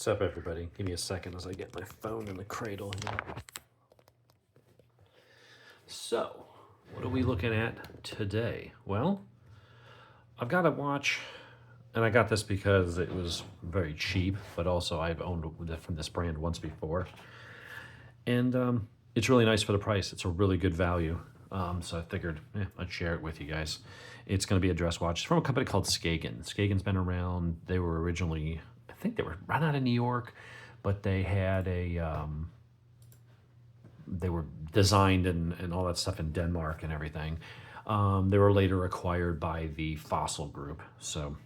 What's up, everybody? Give me a second as I get my phone in the cradle here. So, what are we looking at today? Well, I've got a watch, and I got this because it was very cheap, but also I've owned it from this brand once before. And it's really nice for the price. It's a really good value. So I figured I'd share it with you guys. It's going to be a dress watch. It's from a company called Skagen. Skagen's been around. They were originally, I think they were right out of New York, but they had they were designed and all that stuff in Denmark and everything. They were later acquired by the Fossil Group. So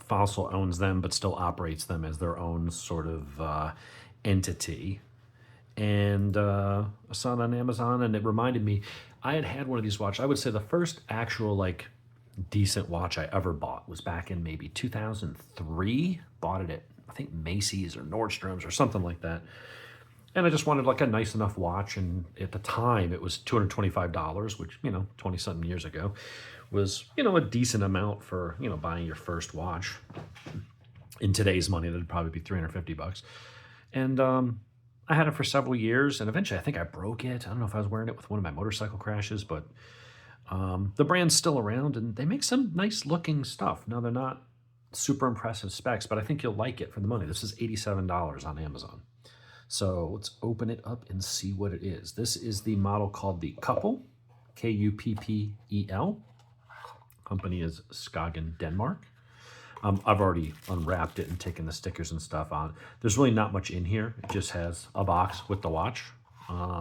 Fossil owns them, but still operates them as their own sort of entity. And I saw it on Amazon, and it reminded me, I had one of these watches. I would say the first actual decent watch I ever bought was back in maybe 2003. Bought it at, I think, Macy's or Nordstrom's or something like that. And I just wanted a nice enough watch, and at the time it was $225, which 20 something years ago was a decent amount for buying your first watch. In today's money, that'd probably be $350. And I had it for several years, and eventually I think I broke it. I don't know if I was wearing it with one of my motorcycle crashes, but the brand's still around, and they make some nice looking stuff. Now, they're not super impressive specs, but I think you'll like it for the money. This is $87 on Amazon. So let's open it up and see what it is. This is the model called the Kuppel, Kuppel. Company is Skagen Denmark. I've already unwrapped it and taken the stickers and stuff on. There's really not much in here. It just has a box with the watch.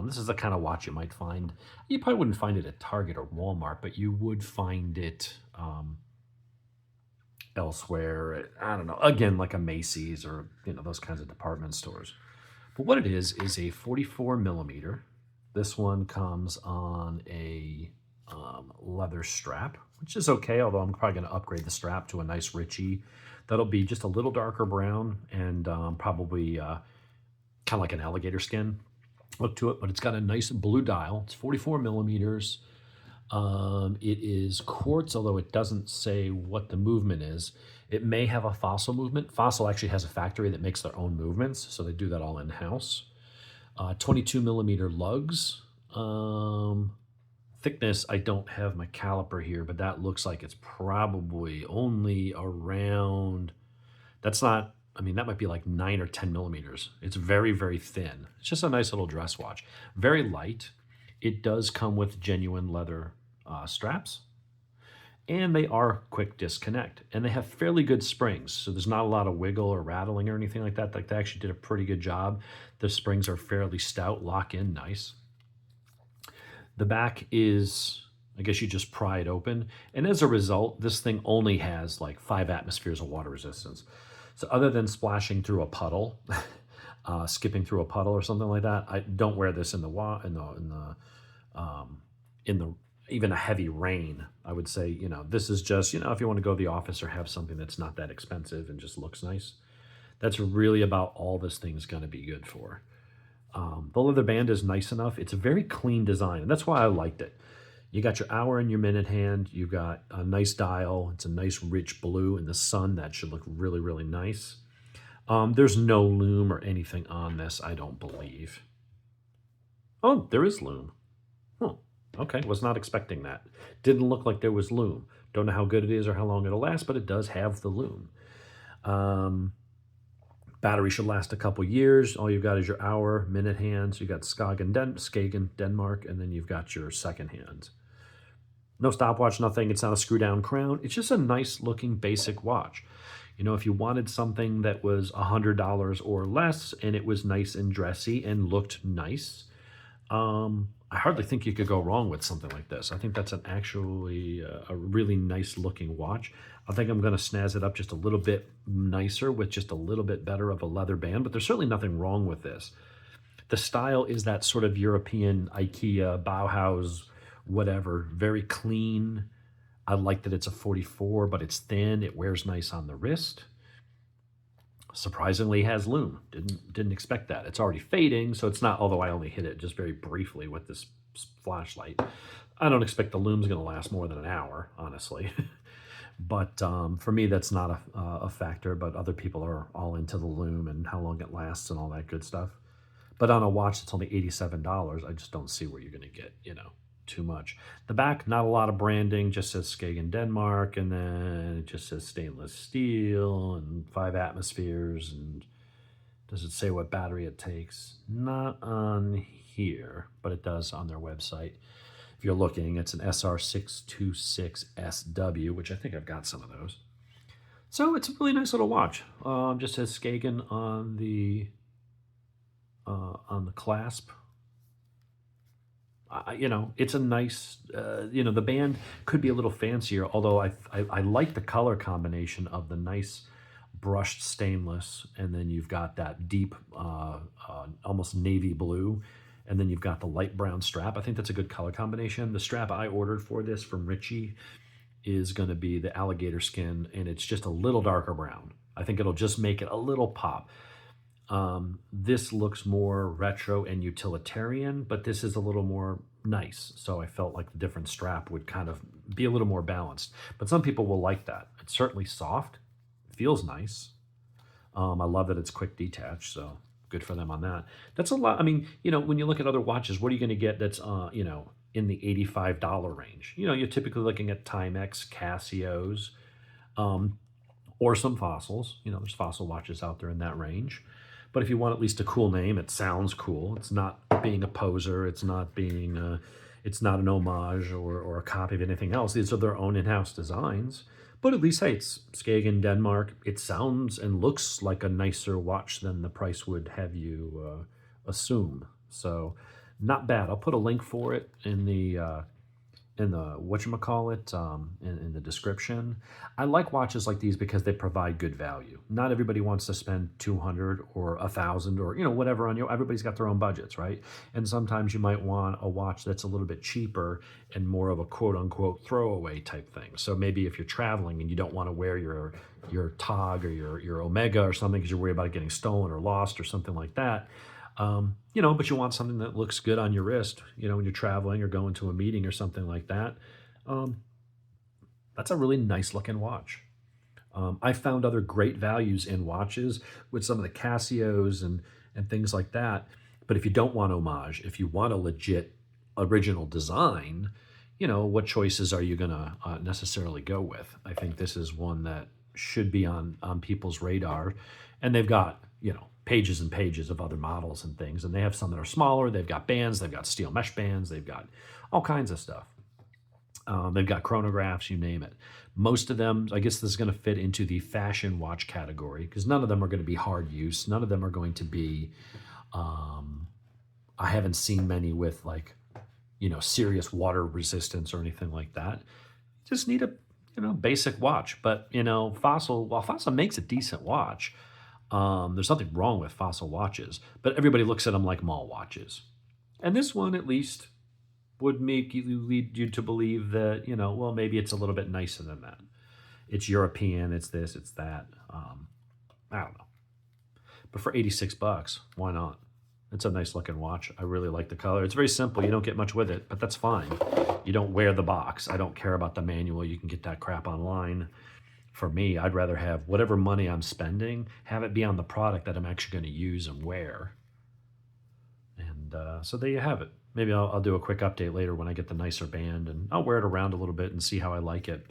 This is the kind of watch you might find. You probably wouldn't find it at Target or Walmart, but you would find it elsewhere. I don't know, again, like a Macy's or those kinds of department stores. But what it is a 44 millimeter. This one comes on a leather strap, which is okay, although I'm probably going to upgrade the strap to a nice Ritchie. That'll be just a little darker brown and probably kind of like an alligator skin look to it, but it's got a nice blue dial. It's 44 millimeters. It is quartz, although it doesn't say what the movement is. It may have a Fossil movement. Fossil actually has a factory that makes their own movements, so they do that all in-house. 22 millimeter lugs. Thickness, I don't have my caliper here, but that looks like it's probably only around, that might be like 9 or 10 millimeters. It's very, very thin. It's just a nice little dress watch. Very light. It does come with genuine leather straps, and they are quick disconnect, and they have fairly good springs, so there's not a lot of wiggle or rattling or anything like that. They actually did a pretty good job. The springs are fairly stout, lock in nice. The back is, I guess you just pry it open, and as a result, this thing only has 5 atmospheres of water resistance. So other than splashing through a puddle, skipping through a puddle or something like that, I don't wear this in the even a heavy rain. I would say, this is just, if you want to go to the office or have something that's not that expensive and just looks nice, that's really about all this thing's going to be good for. The leather band is nice enough. It's a very clean design, and that's why I liked it. You got your hour and your minute hand. You've got a nice dial. It's a nice rich blue in the sun. That should look really, really nice. There's no loom or anything on this, I don't believe. Oh, there is loom. Huh. Okay, was not expecting that. Didn't look like there was loom. Don't know how good it is or how long it'll last, but it does have the loom. Battery should last a couple years. All you've got is your hour, minute hands. You've got Skagen Denmark, and then you've got your second hand. No stopwatch, nothing. It's not a screw-down crown. It's just a nice-looking basic watch. If you wanted something that was $100 or less, and it was nice and dressy and looked nice, I hardly think you could go wrong with something like this. I think that's actually a really nice-looking watch. I think I'm going to snazz it up just a little bit nicer with just a little bit better of a leather band, but there's certainly nothing wrong with this. The style is that sort of European IKEA, Bauhaus, whatever, very clean. I like that it's a 44, but it's thin. It wears nice on the wrist. Surprisingly has loom. Didn't expect that. It's already fading, so it's not, although I only hit it just very briefly with this flashlight. I don't expect the loom's going to last more than an hour, honestly. But for me, that's not a factor. But other people are all into the lume and how long it lasts and all that good stuff. But on a watch that's only $87, I just don't see where you're going to get, too much. The back, not a lot of branding, just says Skagen Denmark, and then it just says stainless steel and 5 atmospheres. And does it say what battery it takes? Not on here, but it does on their website. If you're looking, it's an SR626SW, which I think I've got some of those. So it's a really nice little watch. Just says Skagen on the clasp. It's a nice, the band could be a little fancier, although I like the color combination of the nice brushed stainless, and then you've got that deep, almost navy blue, and then you've got the light brown strap. I think that's a good color combination. The strap I ordered for this from Ritchie is going to be the alligator skin, and it's just a little darker brown. I think it'll just make it a little pop. This looks more retro and utilitarian, but this is a little more nice. So I felt like the different strap would kind of be a little more balanced. But some people will like that. It's certainly soft, feels nice. I love that it's quick detach, so good for them on that. That's a lot. I mean, when you look at other watches, what are you going to get that's, in the $85 range? You're typically looking at Timex, Casios, or some fossils. There's fossil watches out there in that range. But if you want at least a cool name, it sounds cool. It's not being a poser. It's not being, it's not an homage or a copy of anything else. These are their own in-house designs. But at least, hey, it's Skagen Denmark. It sounds and looks like a nicer watch than the price would have you assume. So, not bad. I'll put a link for it in the whatchamacallit, in the description. I like watches like these because they provide good value. Not everybody wants to spend 200 or 1,000 or whatever on you. Everybody's got their own budgets, right? And sometimes you might want a watch that's a little bit cheaper and more of a quote unquote throwaway type thing. So maybe if you're traveling and you don't want to wear your TOG or your Omega or something because you're worried about it getting stolen or lost or something like that. But you want something that looks good on your wrist, when you're traveling or going to a meeting or something like that. That's a really nice looking watch. I found other great values in watches with some of the Casios and things like that. But if you don't want homage, if you want a legit original design, what choices are you going to necessarily go with? I think this is one that should be on people's radar. And they've got, pages and pages of other models and things. And they have some that are smaller. They've got bands. They've got steel mesh bands. They've got all kinds of stuff. They've got chronographs, you name it. Most of them, I guess this is going to fit into the fashion watch category because none of them are going to be hard use. None of them are going to be, I haven't seen many with serious water resistance or anything like that. You just need a, basic watch. But, while Fossil makes a decent watch, there's nothing wrong with Fossil watches, but everybody looks at them like mall watches. And this one, at least, would lead you to believe that, maybe it's a little bit nicer than that. It's European, it's this, it's that. I don't know. But for $86, why not? It's a nice looking watch. I really like the color. It's very simple. You don't get much with it, but that's fine. You don't wear the box. I don't care about the manual. You can get that crap online. For me, I'd rather have whatever money I'm spending, have it be on the product that I'm actually going to use and wear. And so there you have it. Maybe I'll do a quick update later when I get the nicer band, and I'll wear it around a little bit and see how I like it.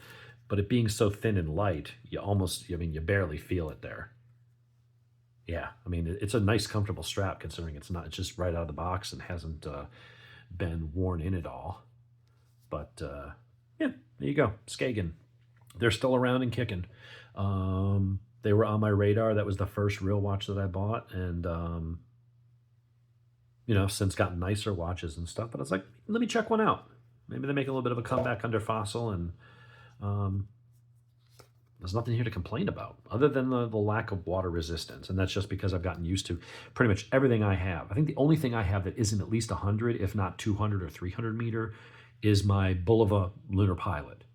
But it being so thin and light, you barely feel it there. Yeah, it's a nice, comfortable strap considering it's just right out of the box and hasn't been worn in at all. But yeah, there you go, Skagen. They're still around and kicking. They were on my radar. That was the first real watch that I bought, and since gotten nicer watches and stuff. But I was like, let me check one out. Maybe they make a little bit of a comeback under Fossil, and there's nothing here to complain about other than the lack of water resistance, and that's just because I've gotten used to pretty much everything I have. I think the only thing I have that isn't at least 100, if not 200 or 300 meter, is my Bulova Lunar Pilot.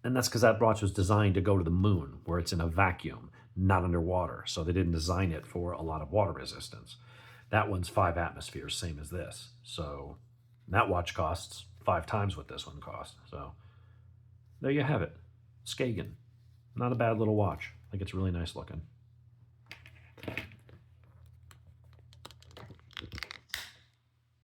And that's because that watch was designed to go to the moon, where it's in a vacuum, not underwater. So they didn't design it for a lot of water resistance. That one's 5 atmospheres, same as this. So that watch costs 5 times what this one costs. So there you have it. Skagen. Not a bad little watch. I think it's really nice looking.